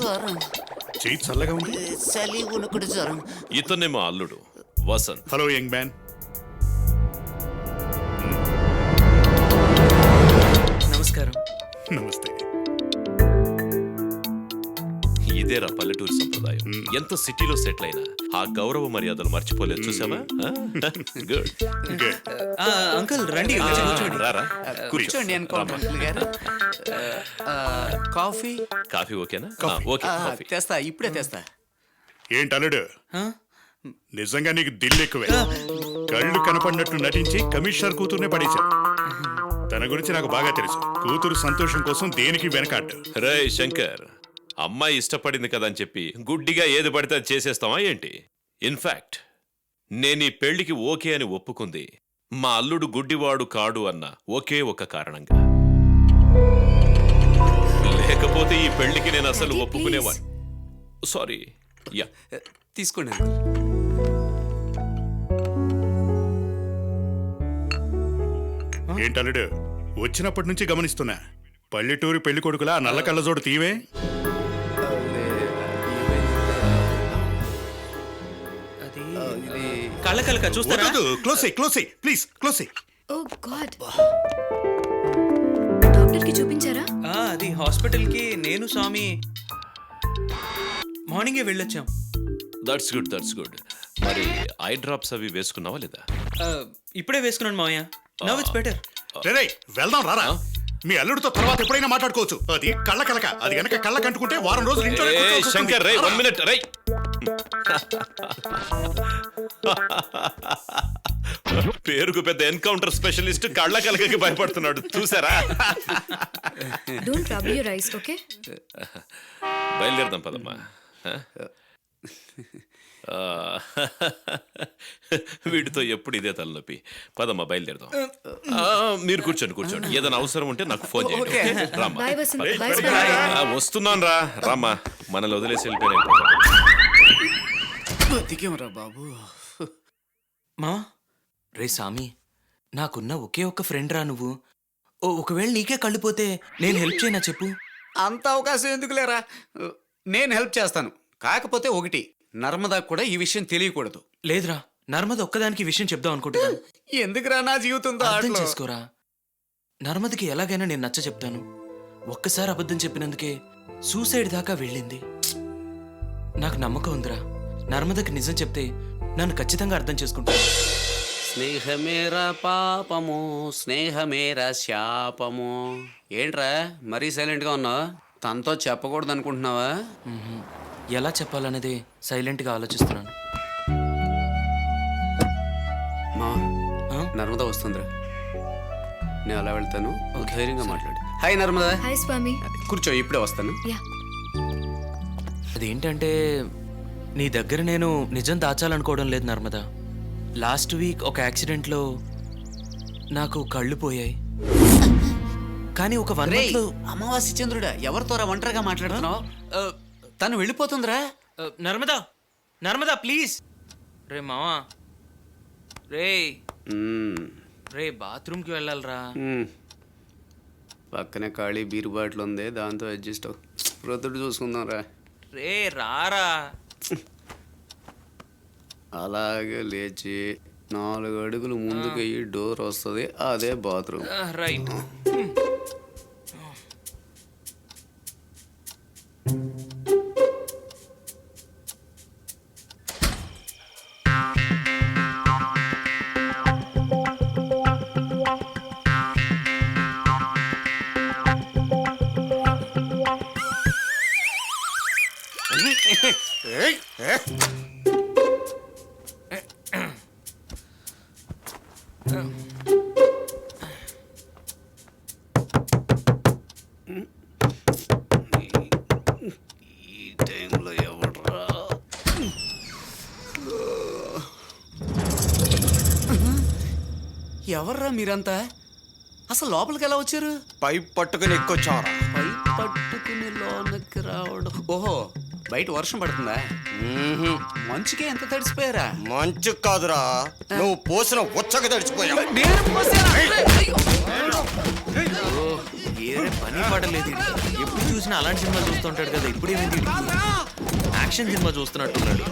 జ్వరం. చేయి చల్లగా ఉంది. చలి ఉనుకుడు జ్వరం. ఇతనే మా అల్లుడు వసంత్. Hello young man. నమస్కారం. నమస్తే. ఇదేరా పల్లెటూరు సంప్రదాయం. ఎంత సిటీలో సెటిల్ అయినా ఆ గౌరవ మర్యాదలు మర్చిపోలేదు. చూసావా? గుడ్. అంకుల్ రండి, కూర్చోండి. రారా కూర్చోండి అనుకోండి అంకుల్ గారు. కాఫీ కాఫీ ఓకేనా? ఓకే కాఫీ తెస్తా, ఇప్పుడే తెస్తా. ఏంటి అల్లుడు, ఆ? నిజంగా నీకు దిల్లు ఎక్కువే. కళ్ళు కనపడినట్టు నటించి కమిషనర్ కూతుర్నే పడేశావు. తన గురించి నాకు బాగా తెలుసు. కూతురు సంతోషం కోసం దేనికి వెనకాడ్డు. రే శంకర్, అమ్మాయి ఇష్టపడింది కదా అని చెప్పి గుడ్డిగా ఏది పడితే అది చేసేస్తావా ఏంటి? ఇన్ఫాక్ట్ నేను ఈ పెళ్లికి ఓకే అని ఒప్పుకుంది మా అల్లుడు గుడ్డివాడు కాడు అన్న ఒకే ఒక కారణంగా. లేకపోతే ఈ పెళ్లికి నేను అసలు ఒప్పుకునేవాడు. సారీ. యా, తీసుకోండి అంకుల్. ఏంటి అల్లుడు, వచ్చినప్పటి నుంచి గమనిస్తున్నా పల్లెటూరు పెళ్లి కొడుకులా నల్ల కళ్ళజోడు తీవే. అది కళ్ళ చూస్తారా? Close please close. Oh god, doctor కి చూపించారా? అది హాస్పిటల్ కి నేను స్వామి మార్నింగే వెళ్ళొచ్చాం. That's good, that's good. మరి ఐ డ్రాప్స్ అవి వేసుకున్నావా లేదా? ఇప్పుడే వేసుకున్నాను మావయ్య. Now it's better. రే వెళ్దాం రారా. మీ అల్లుడితో తర్వాత ఎప్పుడైనా మాట్లాడుకోవచ్చు. అది కళ్ళ కలక. అది గనక కళ్ళ కంటుకుంటే వారం రోజులు ఇంట్లో శంకర్ రే, 1 minute రే. పేరుకు పెద్ద ఎన్కౌంటర్ స్పెషలిస్ట్ కళ్ళ కలకకి భయపడుతున్నాడు. చూసారా? Don't rub your eyes, okay? బయలుదేరదాం పదమ్మా. వీటితో ఎప్పుడు ఇదే తలనొప్పి. పదమ్మా బయలుదేరదాం. మీరు కూర్చోండి. ఏదైనా అవసరం ఉంటే నాకు ఫోన్ చేయండి. రామ్మా. బై వసంత్, బై స్వామి. వస్తున్నాను రా. రామ్మా, మనల్ని వదిలేసి వెళ్ళిపోయినా బతికేమరా బాబు. మావా, రే సామి, నాకున్న ఒకే ఒక్క ఫ్రెండ్ రా నువ్వు. ఒకవేళ నీకే కళ్ళిపోతే నేను హెల్ప్ చేయనా చెప్పు? అంత అవకాశం ఎందుకు లేరా, నేను హెల్ప్ చేస్తాను. కాకపోతే ఒకటి, నర్మదా కూడా ఈ విషయం తెలియకూడదు. లేదురా, నర్మద ఒక్కదానికి విషయం చెప్దాం అనుకుంటున్నాను. ఎందుకురా నా జీవితంతో అర్థం ఆటలు? చేసుకోరా. నర్మదకి ఎలాగైనా నేను నచ్చ చెప్తాను. ఒక్కసారి అబద్ధం చెప్పినందుకే సూసైడ్ దాకా వెళ్ళింది. నాకు నమ్మకం ఉందిరా, నర్మదకి నిజం చెప్తే నన్ను ఖచ్చితంగా అర్థం చేసుకుంటాను. స్నేహమేరా పాపము, స్నేహమేరా శాపము. ఏంట్రా మరీ సైలెంట్గా ఉన్నావు? తనతో చెప్పకూడదు అనుకుంటున్నావా? ఎలా చెప్పాలనేదే సైలెంట్గా ఆలోచిస్తున్నాను. మా ఆ? నర్మదా వస్తుందిరా, నేను అలా వెళ్తాను. ధైర్యంగా మాట్లాడు. హాయ్ నర్మదా. హాయ్ స్వామి. కూర్చో, ఇప్పుడే వస్తాను. యా. అదేంటంటే నీ దగ్గర నేను నిజం దాచాలనుకోవడం లేదు నర్మదా. లాస్ట్ వీక్ ఒక యాక్సిడెంట్లో నాకు కళ్ళు పోయాయి. కానీ ఒక 1 month లో అమావాస్య చంద్రుడా, ఎవరితోరా ఒంటరిగా మాట్లాడుతున్నావు? తను వెళ్ళిపోతుందిరా. నర్మదా ప్లీజ్. రే మావా, రే బాత్రూమ్కి వెళ్ళాలరా. పక్కనే ఖాళీ బీరు బాటిల్ ఉంది, దాంతో అడ్జస్ట్ ప్రొద్దుడు చూసుకుందాం రా. రే రారా. అలాగే లేచి 4 అడుగులు ముందుకు అయ్యి డోర్ వస్తుంది, అదే బాత్రూమ్. రైట్. ఈ టైంలో ఎవడ్రా? ఎవర్రా మీరంతా? అసలు లోపలికి ఎలా వచ్చారు? పైప్ పట్టుకుని ఎక్కొచ్చారా? పైప్ పట్టుకుని లోనకి రావడం. ఓహో, బయట వర్షం పడుతుందా? మంచుకే ఎంత తడిసిపోయారా? మంచు కాదురా, నువ్వు పోసిన ఉచ్చక తడిచిపోయావు. నేను పోసానా? ఏరే పని పడలేదు. ఎప్పుడు చూసినా అలాంటి సినిమా చూస్తుంటాడు కదా, ఇప్పుడు ఏమైంది వీడికి? Action cinema చూస్తున్నట్టున్నాడు.